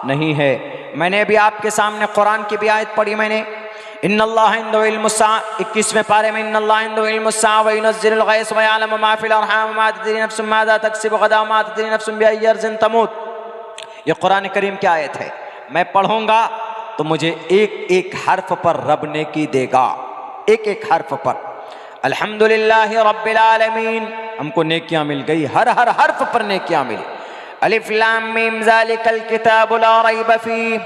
नहीं है। मैंने अभी आपके सामने कुरान की भी आयत पढ़ी मैंने, इन्नल्लाह इंदहु इल्मुस्सा, 21वें पारे में, इन्नल्लाह इंदहु इल्मुस्सा व युनज़्ज़िलुल गैस व यअलमु मा फिल अरहाम मा तदरी नफ्सुम माज़ा तक्सिबु गदा मा तदरी नफ्सुम बिअय्यि अर्ज़िन तमूत। ये कुरान करीम की आयत है। मैं पढ़ूंगा तो मुझे एक एक हर्फ पर रब नेकी देगा, एक एक हर्फ पर। अल्हम्दुलिल्लाहि रब्बिल आलमीन, हमको नेकियां मिल गई, हर हर हर्फ पर नेकियां मिली। अलिफ लाम मीम ज़ालिकल किताबु ला रैब फीह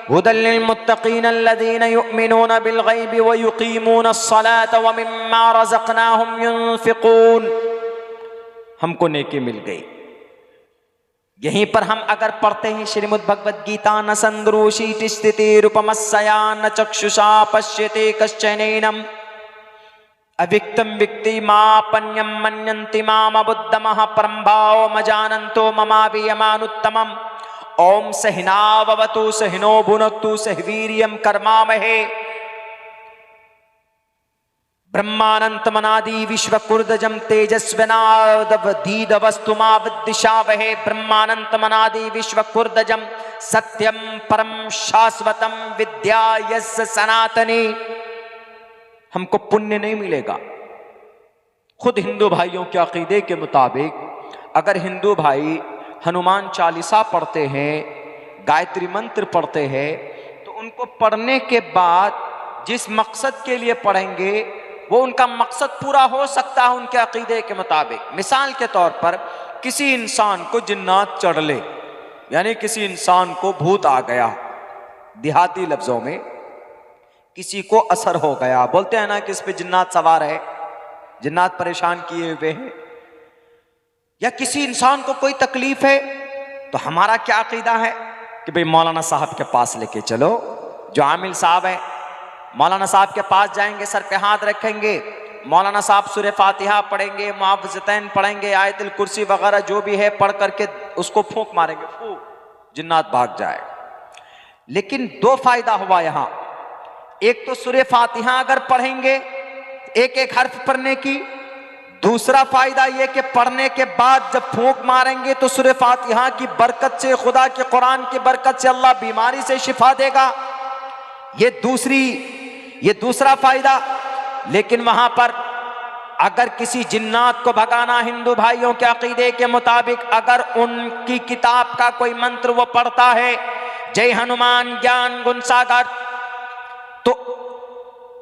हुदल लिल मुत्तक़ीन अल्लज़ीना युमिनूना बिल गैबि व युक़ीमूनस सलाता व मिम्मा रज़क़नाहुम युनफ़िक़ून। हमको नेकी मिल गई। यहीं पर हम अगर पढ़ते हैं श्रीमद् भगवद गीता, न संदृशी स्थितिरुपमस्सया न चक्षुषा पश्यते कश्चनैनम् अविक्तम विक्ति मापन्यम मन्यन्ति माम बुद्धमः परम्भाव मजानन्तो ममावियमानुत्तमम्। ओम सहनाववतु सहनो भुनक्तु सहवीर्यं कर्मामहे। ब्रह्मानंतमनादि विश्वकुर्दजं तेजस्विनावधीदवस्तुमा विद्दिशावहे। ब्रह्मानंतमनादि विश्वकुर्दजं सत्यं परम शाश्वतं विद्या यस्य सनातनी। हमको पुण्य नहीं मिलेगा। खुद हिंदू भाइयों के अकीदे के मुताबिक अगर हिंदू भाई हनुमान चालीसा पढ़ते हैं, गायत्री मंत्र पढ़ते हैं, तो उनको पढ़ने के बाद जिस मकसद के लिए पढ़ेंगे वो उनका मकसद पूरा हो सकता है उनके अकीदे के मुताबिक। मिसाल के तौर पर किसी इंसान को जिन्नात चढ़ ले, यानी किसी इंसान को भूत आ गया, देहाती लफ्जों में किसी को असर हो गया, बोलते हैं ना कि इस पे जिन्नात सवार है, जिन्नात परेशान किए हुए हैं, या किसी इंसान को कोई तकलीफ है, तो हमारा क्या अकीदा है कि भाई मौलाना साहब के पास लेके चलो। जो आमिल साहब है, मौलाना साहब के पास जाएंगे, सर पे हाथ रखेंगे, मौलाना साहब सूरह फातिहा पढ़ेंगे, मुआवज़तैन पढ़ेंगे, आयतुल कुर्सी वगैरह जो भी है पढ़ करके उसको फूंक मारेंगे, फूंक, जिन्नात भाग जाएगा। लेकिन 2 फायदा हुआ यहां। एक तो सूरह फातिहा अगर पढ़ेंगे एक एक हर्फ पढ़ने की, दूसरा फायदा यह कि पढ़ने के बाद जब फूंक मारेंगे तो सूरह फातिहा की बरकत से, खुदा के कुरान की बरकत से अल्लाह बीमारी से शिफा देगा। ये दूसरा फायदा। लेकिन वहां पर अगर किसी जिन्नात को भगाना, हिंदू भाइयों के अकीदे के मुताबिक अगर उनकी किताब का कोई मंत्र वो पढ़ता है, जय हनुमान ज्ञान गुण सागर, तो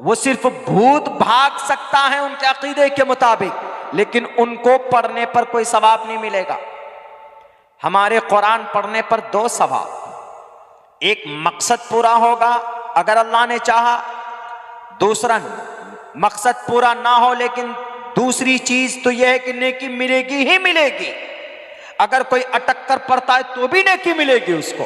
वो सिर्फ भूत भाग सकता है उनके अकीदे के मुताबिक, लेकिन उनको पढ़ने पर कोई सवाब नहीं मिलेगा। हमारे कुरान पढ़ने पर 2 सवाब। एक, मकसद पूरा होगा अगर अल्लाह ने चाहा। दूसरा, मकसद पूरा ना हो लेकिन दूसरी चीज तो यह है कि नेकी मिलेगी ही मिलेगी। अगर कोई अटक कर पढ़ता है तो भी नेकी मिलेगी उसको।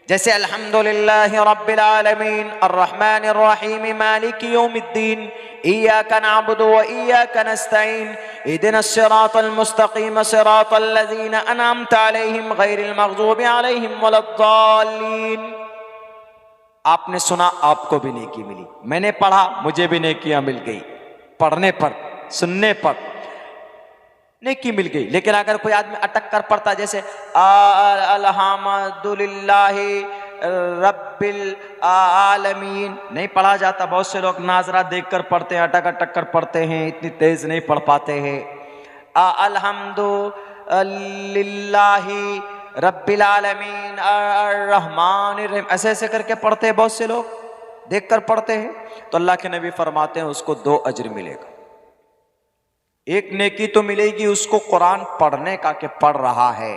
जैसे अल्हम्दुलिल्लाहि रब्बिल आलमीन अर्रहमानिर रहीम मालिकि यौमिद्दीन इय्याका नअबुदु व इय्याका नस्तईन इहदिनस सिरातल मुस्तकीम सिरातल लज़ीना अनअमता अलैहिम गैरिल मग़ज़ूबि अलैहिम वलद्दाल्लीन। आपने सुना, आपको भी नेकी मिली, मैंने पढ़ा, मुझे भी नेकियां मिल गई। पढ़ने पर, सुनने पर नेकी मिल गई। लेकिन अगर कोई आदमी अटक कर पढ़ता, जैसे अल्हम्दुलिल्लाहि रब्बिल आलमीन, नहीं पढ़ा जाता। बहुत से लोग नाजरा देखकर पढ़ते हैं, अटक अटक कर पढ़ते हैं, इतनी तेज नहीं पढ़ पाते हैं। अल्हम्दुलिल्लाहि रब्बिल आलमीन अर्रहमानिर रहीम ऐसे ऐसे करके पढ़ते हैं बहुत से लोग, देखकर पढ़ते हैं। तो अल्लाह के नबी फरमाते हैं उसको 2 अजर मिलेगा। एक नेकी तो मिलेगी उसको कुरान पढ़ने का कि पढ़ रहा है,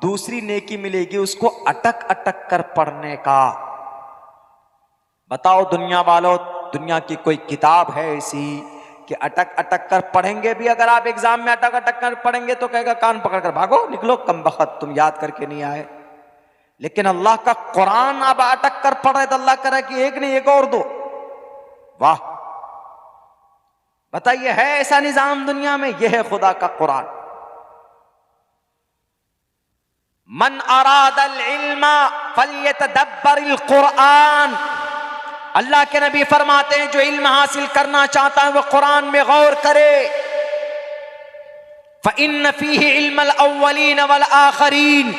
दूसरी नेकी मिलेगी उसको अटक अटक कर पढ़ने का। बताओ दुनिया वालों, दुनिया की कोई किताब है ऐसी कि अटक अटक कर पढ़ेंगे भी? अगर आप एग्जाम में अटक अटक कर पढ़ेंगे तो कहेगा कान पकड़ कर भागो, निकलो कमबख्त, तुम याद करके नहीं आए। लेकिन अल्लाह का कुरान अब अटक कर पढ़े तो अल्लाह करे कि एक नहीं एक और दो। वाह, बताइए है ऐसा निजाम दुनिया में? यह है खुदा का कुरान। मन अरादल इल्मा फल्यतदब्बरिल कुरान, अल्लाह के नबी फरमाते हैं जो इल्म हासिल करना चाहता है वो कुरान में गौर करे। फ़इन्न फ़ीहि इल्मल अव्वलीन वल आखरीन,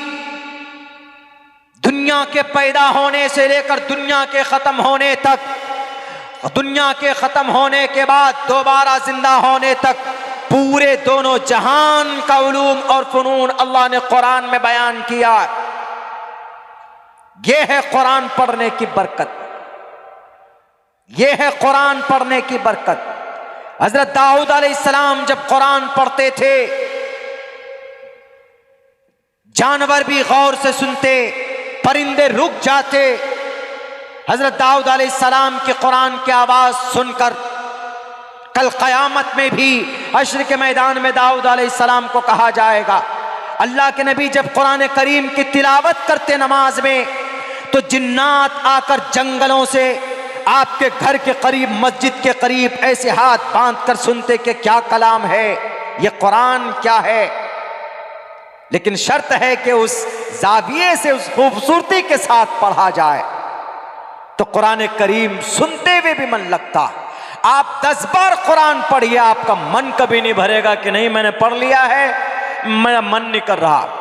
दुनिया के पैदा होने से लेकर दुनिया के खत्म होने तक, दुनिया के खत्म होने के बाद दोबारा जिंदा होने तक पूरे दोनों जहान का उलूम और फनून अल्लाह ने कुरान में बयान किया। यह है कुरान पढ़ने की बरकत, यह है कुरान पढ़ने की बरकत। हजरत दाऊद अलैहिस्सलाम जब कुरान पढ़ते थे जानवर भी गौर से सुनते, परिंदे रुक जाते। हजरत दाऊद अलैहिस्सलाम के कुरान की आवाज सुनकर कल क़यामत में भी हश्र के मैदान में दाऊद अलैहिस्सलाम को कहा जाएगा। अल्लाह के नबी जब कुरान करीम की तिलावत करते नमाज में तो जिन्नात आकर जंगलों से आपके घर के करीब, मस्जिद के करीब ऐसे हाथ बांध कर सुनते कि क्या कलाम है, ये कुरान क्या है। लेकिन शर्त है कि उस जाविये से, उस खूबसूरती के साथ पढ़ा जाए तो कुरान करीम सुनते हुए भी मन लगता। आप 10 बार कुरान पढ़िए, आपका मन कभी नहीं भरेगा कि नहीं मैंने पढ़ लिया है, मेरा मन नहीं कर रहा।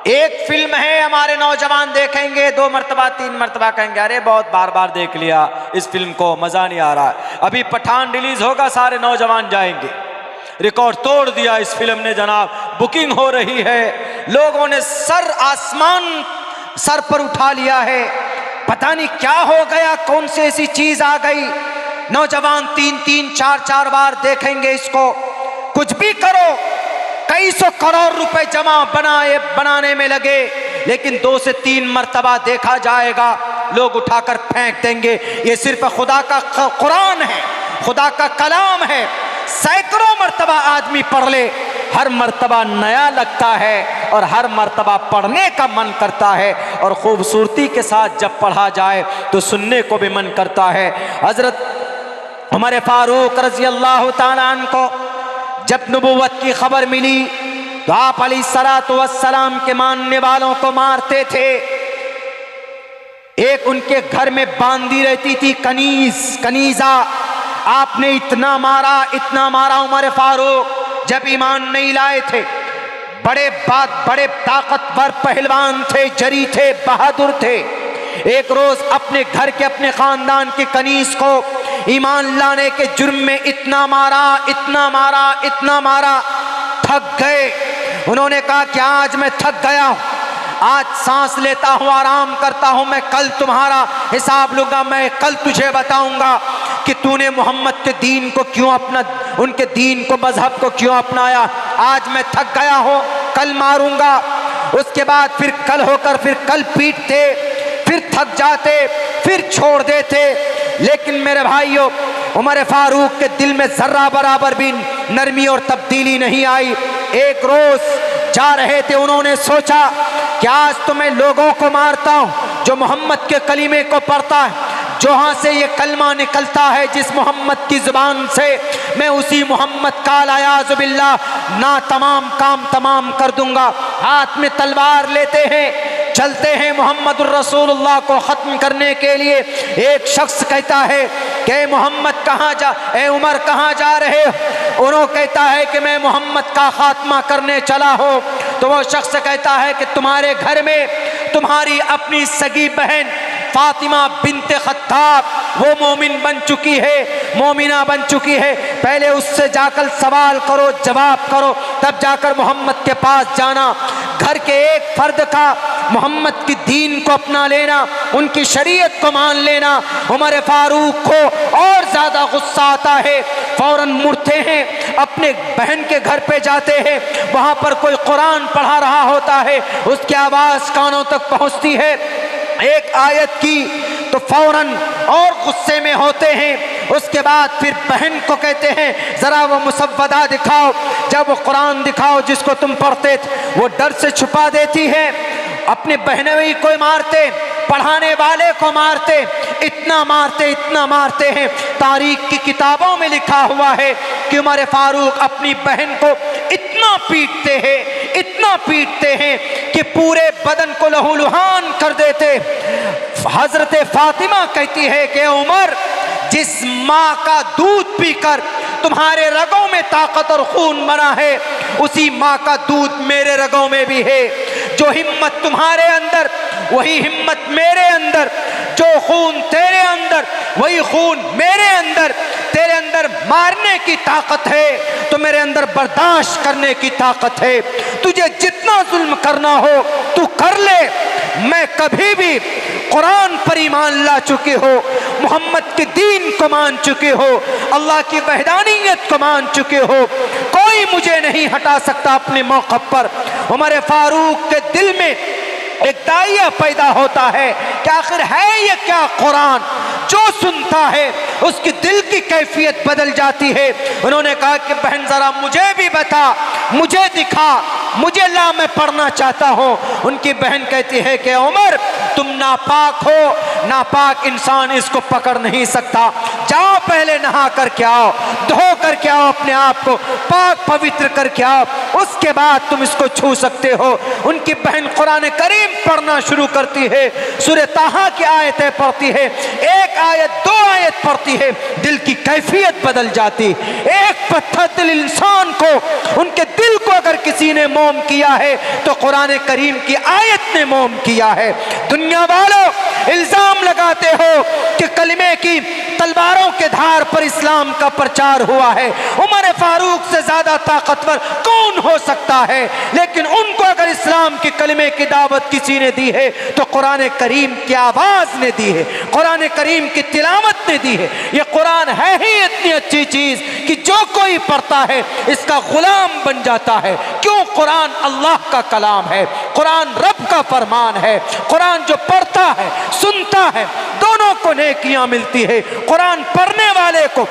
एक फिल्म है, हमारे नौजवान देखेंगे 2 मरतबा 3 मरतबा, कहेंगे अरे बहुत बार बार देख लिया इस फिल्म को, मजा नहीं आ रहा। अभी पठान रिलीज होगा, सारे नौजवान जाएंगे, रिकॉर्ड तोड़ दिया इस फिल्म ने जनाब, बुकिंग हो रही है, लोगों ने सर आसमान सर पर उठा लिया है, पता नहीं क्या हो गया, कौन सी ऐसी चीज आ गई। नौजवान 3-3, 4-4 बार देखेंगे इसको। कुछ भी करो, कई सौ करोड़ रुपए जमा बनाने में लगे, लेकिन 2 से 3 मरतबा देखा जाएगा, लोग उठाकर फेंक देंगे। ये सिर्फ खुदा का कुरान है, खुदा का कलाम है। सैकड़ों मरतबा आदमी पढ़ ले, हर मरतबा नया लगता है और हर मरतबा पढ़ने का मन करता है, और खूबसूरती के साथ जब पढ़ा जाए तो सुनने को भी मन करता है। हजरत उमर फारूक रज़ी अल्लाह ताला अन्हु को जब नबुव्वत की खबर मिली तो आप अलैहिस्सलातु वस्सलाम के मानने वालों को मारते थे। एक उनके घर में बांधी रहती थी कनीजा, आपने इतना मारा उमर फारूक जब ईमान नहीं लाए थे। बड़े ताकतवर पहलवान थे, जरी थे, बहादुर थे। एक रोज अपने घर के, अपने खानदान के कनीज को ईमान लाने के जुर्म में इतना मारा, थक गए। उन्होंने कहा कि आज मैं थक गया हूं, आज सांस लेता हूं, आराम करता हूं, मैं कल तुम्हारा हिसाब लूंगा, मैं कल तुझे बताऊंगा कि तूने मोहम्मद के दीन को क्यों उनके दीन को, मजहब को क्यों अपनाया। आज मैं थक गया हूं, कल मारूंगा। उसके बाद फिर कल होकर फिर कल पीटते, फिर थक जाते, फिर छोड़ देते। लेकिन मेरे भाइयों, उमर फारूक के दिल में जर्रा बराबर भी नरमी और तब्दीली नहीं आई। एक रोज जा रहे थे, उन्होंने सोचा कि आज तो मैं लोगों को मारता हूं जो मोहम्मद के कलीमे को पढ़ता है, जहां से ये कलमा निकलता है जिस मोहम्मद की जुबान से, मैं उसी मोहम्मद का अलियाज़ु बिल्लाह ना तमाम काम तमाम कर दूंगा। हाथ में तलवार लेते हैं, चलते हैं मोहम्मदुर रसूलुल्लाह को खत्म करने के लिए। एक शख्स कहता है कि मोहम्मद कहाँ जा, ए उमर कहाँ जा रहे हो? उन्होंने कहता है कि मैं मोहम्मद का खात्मा करने चला हो। तो वो शख्स कहता है कि तुम्हारे घर में तुम्हारी अपनी सगी बहन फातिमा बिन्ते खत्ताब वो मोमिन बन चुकी है, मोमिना बन चुकी है, पहले उससे जाकर सवाल करो, जवाब करो, तब जाकर मोहम्मद के पास जाना। घर के एक फर्द का मोहम्मद की दीन को अपना लेना, उनकी शरीयत को मान लेना, उमर फारूक को और ज्यादा गुस्सा आता है। फौरन मुड़ते हैं, अपने बहन के घर पे जाते हैं, वहां पर कोई कुरान पढ़ा रहा होता है, उसकी आवाज कानों तक पहुंचती है एक आयत की, तो फौरन और गुस्से में होते हैं। उसके बाद फिर बहन को कहते हैं जरा वो मुसव्वदा दिखाओ, जब वो कुरान दिखाओ जिसको तुम पढ़ते थे। वो डर से छुपा देती है, अपने बहनोई को मारते, पढ़ाने वाले को मारते, इतना मारते हैं। तारीख की किताबों में लिखा हुआ है कि उमर फारूक अपनी बहन को इतना पीटते हैं कि पूरे बदन को लहूलुहान कर देते। हजरत फातिमा कहती है कि उमर, जिस माँ का दूध पीकर तुम्हारे रगों में ताकत और खून बना है, उसी माँ का दूध मेरे रगों में भी है। जो हिम्मत तुम्हारे अंदर वही हिम्मत मेरे अंदर, जो खून तेरे अंदर वही खून मेरे अंदर। तेरे अंदर मारने की ताकत है तो मेरे अंदर बर्दाश्त करने की ताकत है। तुझे जितना जुल्म करना हो तू कर ले। मैं कभी भी कुरान पर ईमान ला चुके हो, मोहम्मद के दीन को मान चुके हो, अल्लाह की वहदानियत को मान चुके हो, कोई मुझे नहीं हटा सकता अपने मौक़िफ़ पर। उमर फारूक के दिल में एक दाइया पैदा होता है कि आखिर है ये क्या कुरान। जो सुनता है उसकी दिल की कैफियत बदल जाती है। उन्होंने कहा कि बहन जरा मुझे भी बता, मुझे दिखा, मुझे ला, मैं पढ़ना चाहता हूँ। उनकी बहन कहती है कि उमर तुम नापाक हो, नापाक इंसान इसको पकड़ नहीं सकता, जाओ पहले नहा करके आओ, धो करके आओ, अपने आप को पाक पवित्र करके आओ, उसके बाद तुम इसको छू सकते हो। उनकी बहन कुरान करीम पढ़ना शुरू करती है, सूरह ताहा की आयतें पढ़ती है, एक आयत दो आयत पढ़ती है, दिल की कैफियत बदल जाती। एक पत्थर दिल इंसान को, उनके दिल को अगर किसी ने मोम किया है तो कुरान करीम की आयत ने मोम किया है। दुनिया वालों इल्जाम लगाते हो कि कलिमे की तलवारों के धार पर इस्लाम का प्रचार हुआ है, उमर फारूक से ज्यादा ताकतवर कौन हो सकता है। लेकिन उनको अगर इस्लाम के कलिमे की दावत किसी ने दी है तो कुरान करीम की आवाज ने दी है, कुरान करीम की तिलावत ने दी है। ये कुरान है ही इतनी अच्छी चीज कि जो कोई पढ़ता है इसका गुलाम बन जाता है। क्यों? कुरान अल्लाह का कलाम है, कुरान रब का फरमान है। कुरान जो पढ़ता है, सुनता है, दोनों को नेकियां मिलती है। कुरान पढ़ने वाले को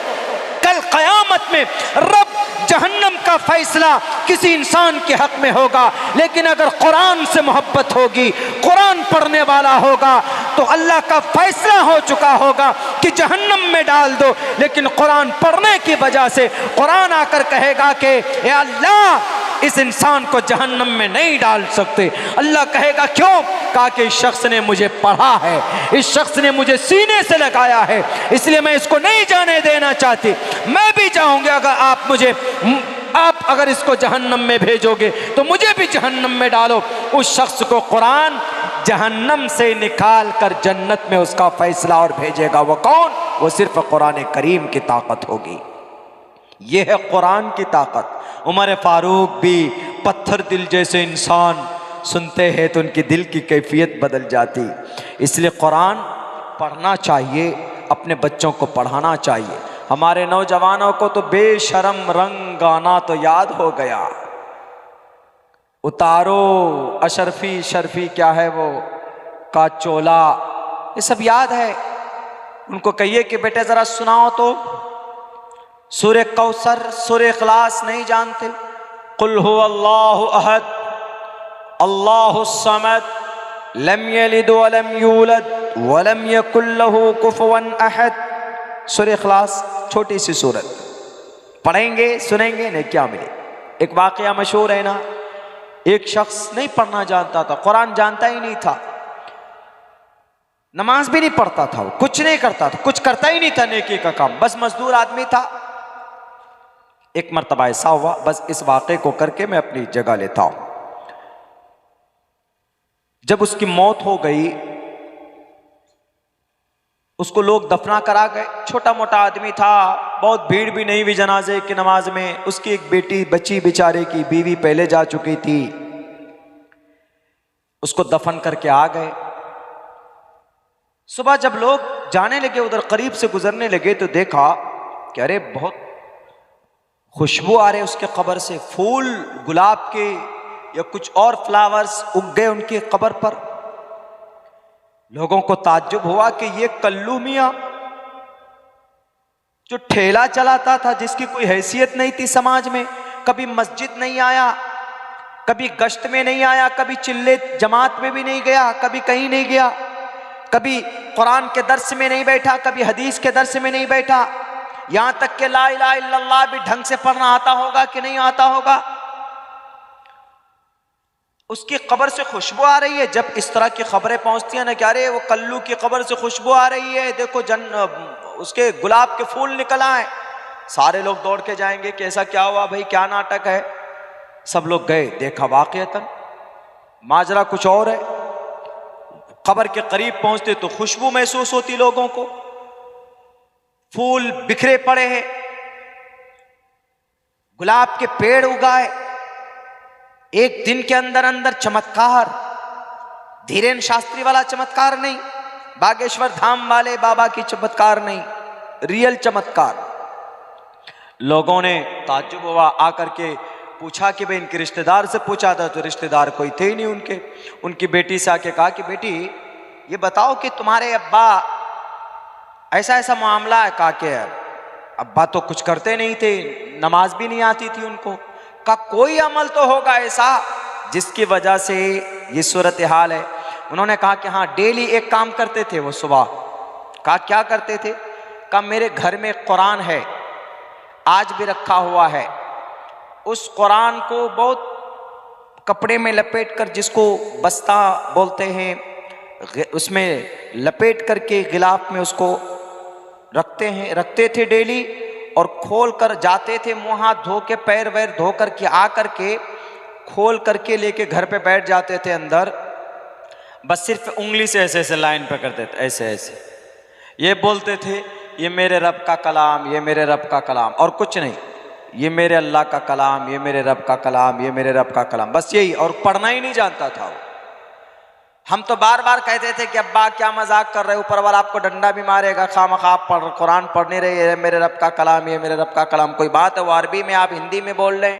कल क़यामत में रब जहन्नम का फैसला किसी इंसान के हक में होगा, लेकिन अगर कुरान से मोहब्बत होगी, कुरान पढ़ने वाला होगा तो अल्लाह का फैसला हो चुका होगा कि जहन्नम में डाल दो। लेकिन कुरान पढ़ने की वजह से कुरान आकर कहेगा कि ए अल्लाह, इस इंसान को जहन्नम में नहीं डाल सकते। अल्लाह कहेगा क्यों? कहा कि इस शख्स ने मुझे पढ़ा है, इस शख्स ने मुझे सीने से लगाया है, इसलिए मैं इसको नहीं जाने देना चाहती। मैं भी चाहूंगी आप अगर इसको जहन्नम में भेजोगे तो मुझे भी जहन्नम में डालो। उस शख्स को कुरान जहन्नम से निकाल कर जन्नत में उसका फैसला और भेजेगा। वो कौन? वो सिर्फ कुरान करीम की ताकत होगी। ये है कुरान की ताकत। उमर फारूक भी पत्थर दिल जैसे इंसान, सुनते हैं तो उनकी दिल की कैफियत बदल जाती। इसलिए कुरान पढ़ना चाहिए, अपने बच्चों को पढ़ाना चाहिए। हमारे नौजवानों को तो बेशरम रंग गाना तो याद हो गया। उतारो अशरफी शर्फी क्या है वो का चोला, ये सब याद है। उनको कहिए कि बेटे जरा सुनाओ तो सूरह कौसर, सूरह इखलास नहीं जानते? कुल हु अल्लाहु अहद अल्लाहु समद लम यलिद वलम यूलद वलम यकुल लहू कुफुवन अहद। सूरह इखलास छोटी सी सूरत, पढ़ेंगे सुनेंगे नहीं क्या मिले। एक वाकया मशहूर है ना, एक शख्स नहीं पढ़ना जानता था, कुरान जानता ही नहीं था, नमाज भी नहीं पढ़ता था, वो कुछ नहीं करता था, कुछ करता ही नहीं था नेकी का काम, बस मजदूर आदमी था। एक मर्तबा ऐसा हुआ, बस इस वाक़े को करके मैं अपनी जगह लेता हूं। जब उसकी मौत हो गई, उसको लोग दफना करा गए। छोटा मोटा आदमी था, बहुत भीड़ भी नहीं हुई जनाजे की नमाज में। उसकी एक बेटी बची बेचारे की, बीवी पहले जा चुकी थी। उसको दफन करके आ गए। सुबह जब लोग जाने लगे, उधर करीब से गुजरने लगे, तो देखा कि अरे बहुत खुशबू आ रहे उसके कब्र से, फूल गुलाब के या कुछ और फ्लावर्स उग गए उनकी कब्र पर। लोगों को ताज्जुब हुआ कि ये कल्लू मियां जो ठेला चलाता था, जिसकी कोई हैसियत नहीं थी समाज में, कभी मस्जिद नहीं आया, कभी गश्त में नहीं आया, कभी चिल्ले जमात में भी नहीं गया, कभी कहीं नहीं गया, कभी कुरान के दर्स में नहीं बैठा, कभी हदीस के दर्स में नहीं बैठा, यहां तक कि ला इलाहा इल्लल्लाह भी ढंग से पढ़ना आता होगा कि नहीं आता होगा। उसकी कब्र से खुशबू आ रही है। जब इस तरह की खबरें पहुंचती हैं ना कि अरे वो कल्लू की कब्र से खुशबू आ रही है, देखो उसके गुलाब के फूल निकल आए, सारे लोग दौड़ के जाएंगे कि ऐसा क्या हुआ भाई, क्या नाटक है। सब लोग गए, देखा वाकईतन माजरा कुछ और है। कब्र के करीब पहुंचते तो खुशबू महसूस होती लोगों को, फूल बिखरे पड़े हैं, गुलाब के पेड़ उगाए। एक दिन के अंदर अंदर चमत्कार, धीरेन शास्त्री वाला चमत्कार नहीं, बागेश्वर धाम वाले बाबा की चमत्कार नहीं, रियल चमत्कार। लोगों ने ताज्जुब हुआ, आकर के पूछा कि भाई इनके रिश्तेदार से पूछा था तो रिश्तेदार कोई थे ही नहीं उनके। उनकी बेटी से आके कहा कि बेटी ये बताओ कि तुम्हारे अब्बा ऐसा ऐसा मामला है। कहा कि अब्बा तो कुछ करते नहीं थे, नमाज भी नहीं आती थी उनको। का कोई अमल तो होगा ऐसा जिसकी वजह से ये सूरत हाल है। उन्होंने कहा कि हाँ, डेली एक काम करते थे वो सुबह। कहा क्या करते थे? कहा मेरे घर में कुरान है, आज भी रखा हुआ है। उस कुरान को बहुत कपड़े में लपेट कर, जिसको बस्ता बोलते हैं, उसमें लपेट करके गिलाफ में उसको रखते थे डेली, और खोल कर जाते थे, मुंह हाथ धो के, पैर वैर धो करके आ करके खोल करके लेके घर पे बैठ जाते थे अंदर। बस सिर्फ उंगली से ऐसे ऐसे लाइन पकड़ते थे, ऐसे ऐसे ये बोलते थे, ये मेरे रब का कलाम, ये मेरे रब का कलाम, और कुछ नहीं, ये मेरे अल्लाह का कलाम, ये मेरे रब का कलाम, ये मेरे रब का कलाम, बस यही। और पढ़ना ही नहीं जानता था वो। हम तो बार बार कहते थे कि अब्बा क्या मजाक कर रहे हो, ऊपर वाला आपको डंडा भी मारेगा, खामखा आप कुरान पढ़ नहीं रहे, मेरे रब का कलाम, ये मेरे रब का कलाम। कोई बात है, वो अरबी में आप हिंदी में बोल रहे हैं।